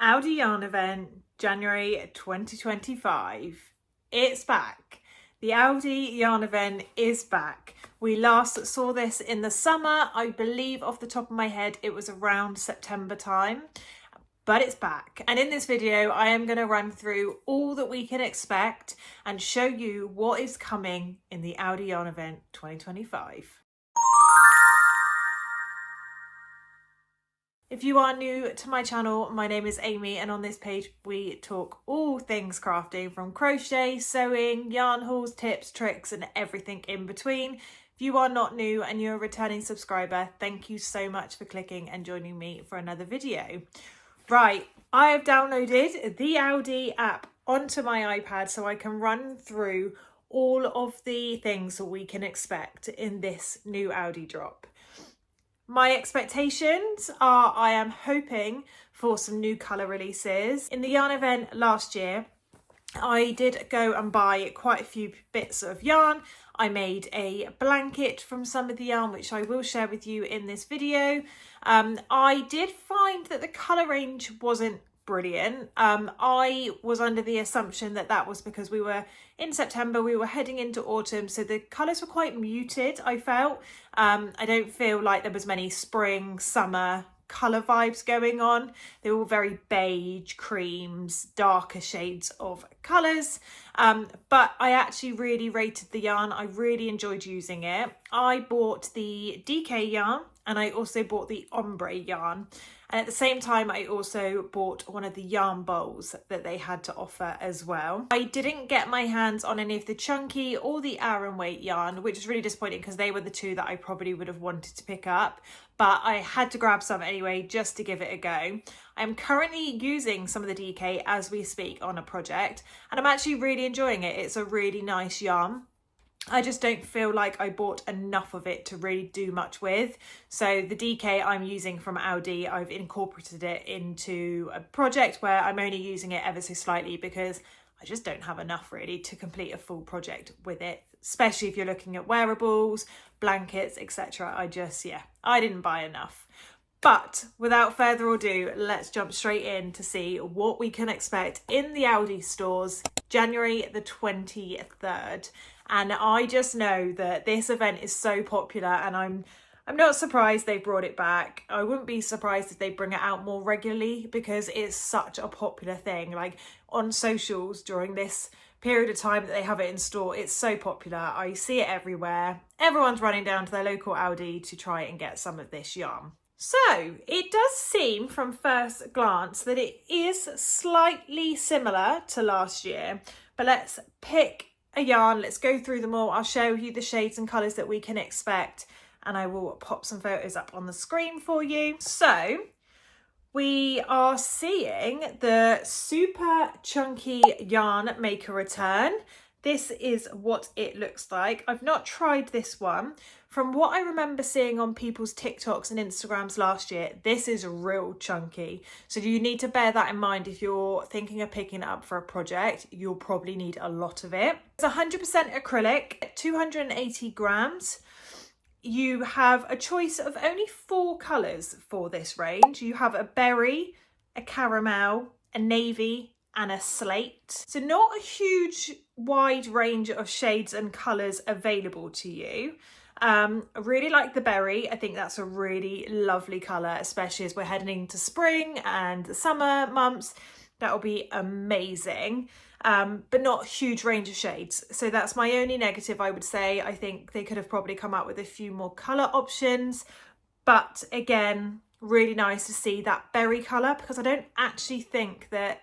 ALDI yarn event, January 2025. It's back. The ALDI yarn event is back. We last saw this in the summer. I believe off the top of my head, it was around September time, but it's back. And in this video, I am going to run through all that we can expect and show you what is coming in the ALDI yarn event 2025. If you are new to my channel, my name is Amy, and on this page we talk all things crafting, from crochet, sewing, yarn hauls, tips, tricks and everything in between. If you are not new and you're a returning subscriber, thank you so much for clicking and joining me for another video. Right, I have downloaded the ALDI app onto my iPad so I can run through all of the things that we can expect in this new ALDI drop. My expectations are I am hoping for some new colour releases. In the yarn event last year, I did go and buy quite a few bits of yarn. I made a blanket from some of the yarn, which I will share with you in this video. I did find that the colour range wasn't brilliant. I was under the assumption that that was because we were in September, we were heading into autumn, so the colours were quite muted, I felt. I don't feel like there was many spring, summer colour vibes going on. They were all very beige, creams, darker shades of colours. But I actually really rated the yarn. I really enjoyed using it. I bought the DK yarn and I also bought the Ombre yarn. And at the same time, I also bought one of the yarn bowls that they had to offer as well. I didn't get my hands on any of the chunky or the Aran weight yarn, which is really disappointing because they were the two that I probably would have wanted to pick up. But I had to grab some anyway, just to give it a go. I'm currently using some of the DK as we speak on a project, and I'm actually really enjoying it. It's a really nice yarn. I just don't feel like I bought enough of it to really do much with. So the DK I'm using from ALDI, I've incorporated it into a project where I'm only using it ever so slightly because I just don't have enough really to complete a full project with it, especially if you're looking at wearables, blankets, etc. I didn't buy enough. But without further ado, let's jump straight in to see what we can expect in the ALDI stores January the 23rd. And I just know that this event is so popular, and I'm not surprised they brought it back. I wouldn't be surprised if they bring it out more regularly because it's such a popular thing. Like on socials during this period of time that they have it in store, it's so popular. I see it everywhere. Everyone's running down to their local ALDI to try and get some of this yarn. So it does seem from first glance that it is slightly similar to last year, but let's pick a yarn, let's go through them all. I'll show you the shades and colours that we can expect, and I will pop some photos up on the screen for you. So we are seeing the super chunky yarn make a return. This is what it looks like. I've not tried this one. From what I remember seeing on people's TikToks and Instagrams last year, this is real chunky. So you need to bear that in mind if you're thinking of picking it up for a project. You'll probably need a lot of it. It's 100% acrylic, 280 grams. You have a choice of only 4 colours for this range. You have a berry, a caramel, a navy, and a slate. So not a huge wide range of shades and colours available to you. I really like the berry. I think that's a really lovely colour, especially as we're heading into spring and the summer months. That'll be amazing. But not a huge range of shades. So that's my only negative, I would say. I think they could have probably come out with a few more colour options. But again, really nice to see that berry colour, because I don't actually think that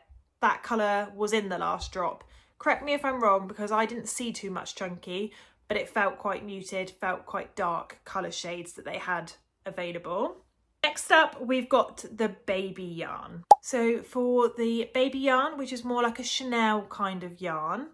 colour was in the last drop. Correct me if I'm wrong, because I didn't see too much chunky, but it felt quite muted, felt quite dark colour shades that they had available. Next up, we've got the baby yarn. So for the baby yarn, which is more like a chenille kind of yarn,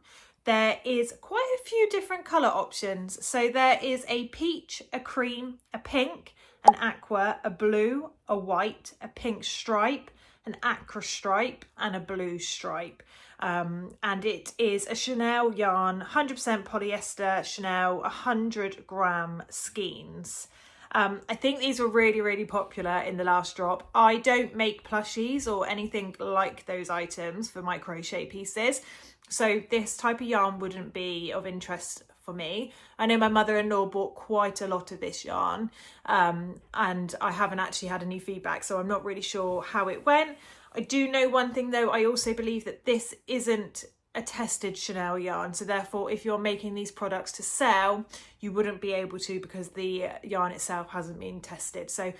there is quite a few different colour options. So there is a peach, a cream, a pink, an aqua, a blue, a white, a pink stripe, an aqua stripe and a blue stripe. And it is a chenille yarn, 100% polyester chenille, 100 gram skeins. I think these were really, really popular in the last drop. I don't make plushies or anything like those items for my crochet pieces, so this type of yarn wouldn't be of interest for me. I know my mother-in-law bought quite a lot of this yarn, and I haven't actually had any feedback, so I'm not really sure how it went. I do know one thing though, I also believe that this isn't a tested chenille yarn, so therefore if you're making these products to sell, you wouldn't be able to because the yarn itself hasn't been tested. So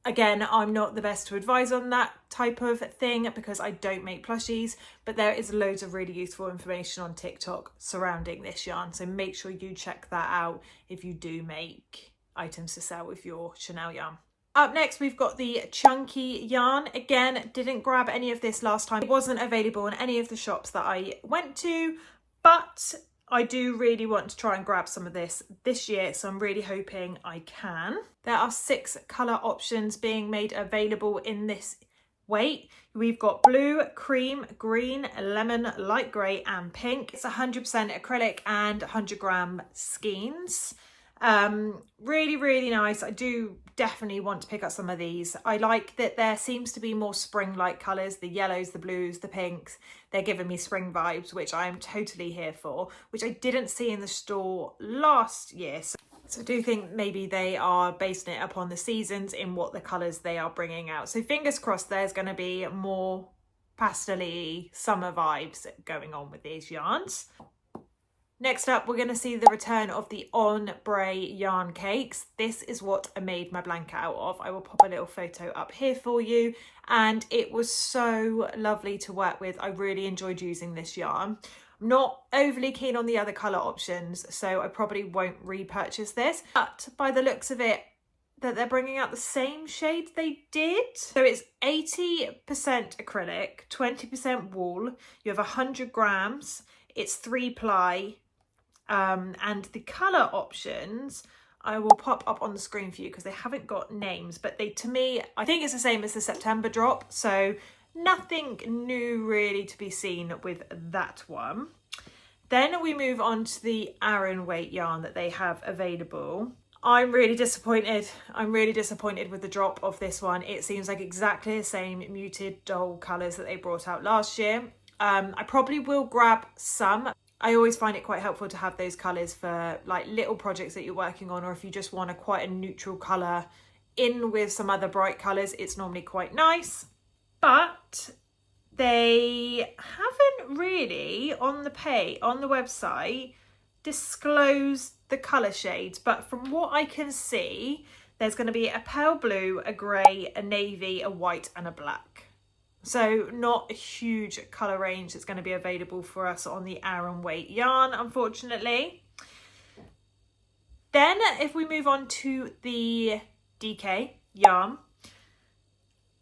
again, I'm not the best to advise on that type of thing because I don't make plushies, but there is loads of really useful information on TikTok surrounding this yarn, so make sure you check that out if you do make items to sell with your chenille yarn. Up next, we've got the chunky yarn. Again, didn't grab any of this last time. It wasn't available in any of the shops that I went to, but I do really want to try and grab some of this year, so I'm really hoping I can. There are 6 colour options being made available in this weight. We've got blue, cream, green, lemon, light grey and pink. It's 100% acrylic and 100 gram skeins. Really, really nice. I do definitely want to pick up some of these. I like that there seems to be more spring-like colours, the yellows, the blues, the pinks. They're giving me spring vibes, which I am totally here for, which I didn't see in the store last year. So I do think maybe they are basing it upon the seasons in what the colours they are bringing out. So fingers crossed there's going to be more pastel-y summer vibes going on with these yarns. Next up, we're going to see the return of the Ombre yarn cakes. This is what I made my blanket out of. I will pop a little photo up here for you. And it was so lovely to work with. I really enjoyed using this yarn. I'm not overly keen on the other colour options, so I probably won't repurchase this. But by the looks of it, that they're bringing out the same shade they did. So it's 80% acrylic, 20% wool. You have 100 grams. It's 3 ply. And the colour options I will pop up on the screen for you because they haven't got names, but they, to me, I think it's the same as the September drop, so nothing new really to be seen with that one. Then we move on to the Aran weight yarn that they have available. I'm really disappointed. I'm really disappointed with the drop of this one. It seems like exactly the same muted dull colours that they brought out last year. I probably will grab some. I always find it quite helpful to have those colours for like little projects that you're working on, or if you just want quite a neutral colour in with some other bright colours, it's normally quite nice. But they haven't really on the website disclosed the colour shades, but from what I can see, there's going to be a pale blue, a grey, a navy, a white and a black. So not a huge colour range that's going to be available for us on the Aran weight yarn, unfortunately. Then if we move on to the DK yarn,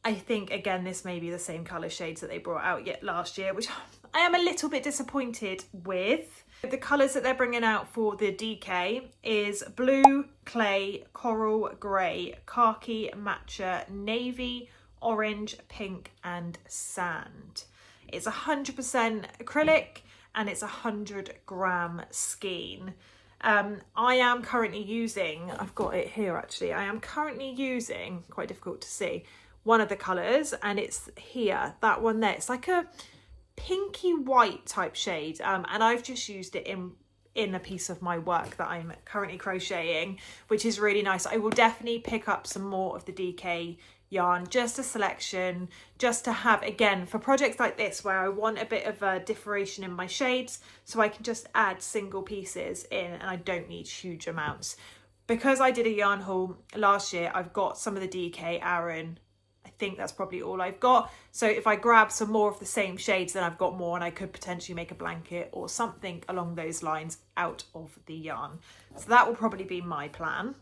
I think again this may be the same colour shades that they brought out yet last year, which I am a little bit disappointed with. The colours that they're bringing out for the DK is blue, clay, coral, grey, khaki, matcha, navy, orange, pink and sand. It's 100% acrylic and it's 100 gram skein. I am currently using, I've got it here actually, I am currently using, quite difficult to see, one of the colours, and it's here, that one there. It's like a pinky white type shade, and I've just used it in a piece of my work that I'm currently crocheting, which is really nice. I will definitely pick up some more of the DK yarn, just a selection, just to have, again, for projects like this where I want a bit of a differentiation in my shades, so I can just add single pieces in and I don't need huge amounts. Because I did a yarn haul last year, I've got some of the DK Aran. I think that's probably all I've got. So if I grab some more of the same shades, then I've got more and I could potentially make a blanket or something along those lines out of the yarn. So that will probably be my plan.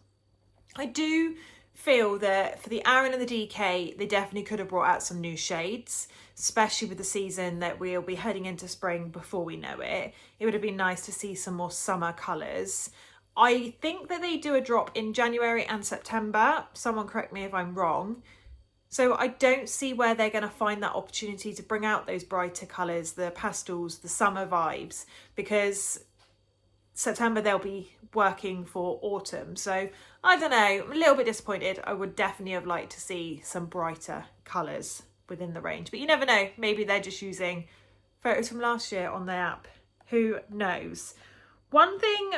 I do feel that for the Aran and the DK, they definitely could have brought out some new shades, especially with the season that we'll be heading into spring before we know it. It would have been nice to see some more summer colours. I think that they do a drop in January and September. Someone correct me if I'm wrong. So I don't see where they're going to find that opportunity to bring out those brighter colours, the pastels, the summer vibes, because September they'll be working for autumn. So I don't know, I'm a little bit disappointed. I would definitely have liked to see some brighter colours within the range, but you never know, maybe they're just using photos from last year on their app, who knows. One thing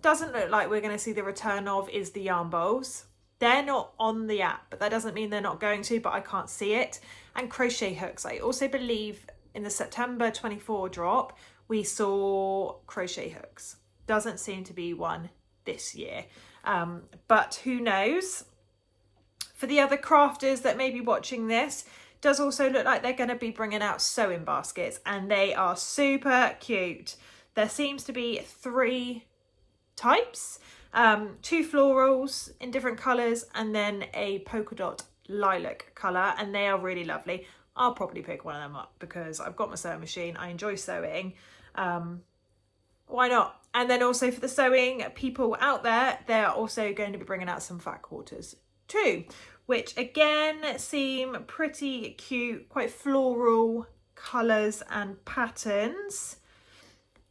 doesn't look like we're going to see the return of is the yarn bowls. They're not on the app, but that doesn't mean they're not going to, but I can't see it. And crochet hooks, I also believe in the September 24 drop we saw crochet hooks. Doesn't seem to be one this year, but who knows. For the other crafters that may be watching this, does also look like they're going to be bringing out sewing baskets, and they are super cute. There seems to be 3 types, 2 florals in different colours, and then a polka dot lilac colour, and they are really lovely. I'll probably pick one of them up because I've got my sewing machine. I enjoy sewing. Why not? And then also for the sewing people out there, they're also going to be bringing out some fat quarters too, which again seem pretty cute, quite floral colours and patterns.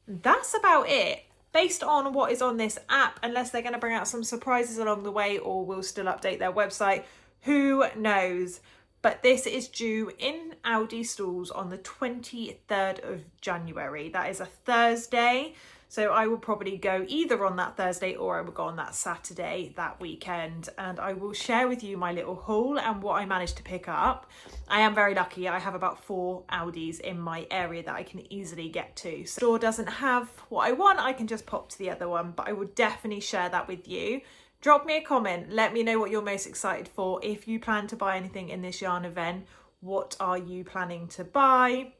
That's about it based on what is on this app, unless they're going to bring out some surprises along the way or will still update their website. Who knows? But this is due in ALDI stores on the 23rd of January. That is a Thursday. So I will probably go either on that Thursday or I will go on that Saturday that weekend, and I will share with you my little haul and what I managed to pick up. I am very lucky. I have about 4 ALDIs in my area that I can easily get to. So if the store doesn't have what I want, I can just pop to the other one, but I will definitely share that with you. Drop me a comment. Let me know what you're most excited for. If you plan to buy anything in this yarn event, what are you planning to buy?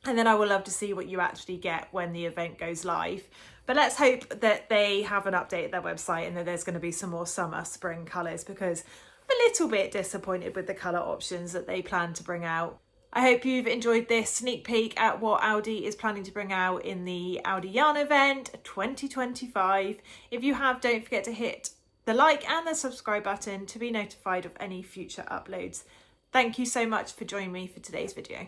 And then I would love to see what you actually get when the event goes live. But let's hope that they haven't updated their website and that there's going to be some more summer, spring colours, because I'm a little bit disappointed with the colour options that they plan to bring out. I hope you've enjoyed this sneak peek at what ALDI is planning to bring out in the ALDI Yarn event 2025. If you have, don't forget to hit the like and the subscribe button to be notified of any future uploads. Thank you so much for joining me for today's video.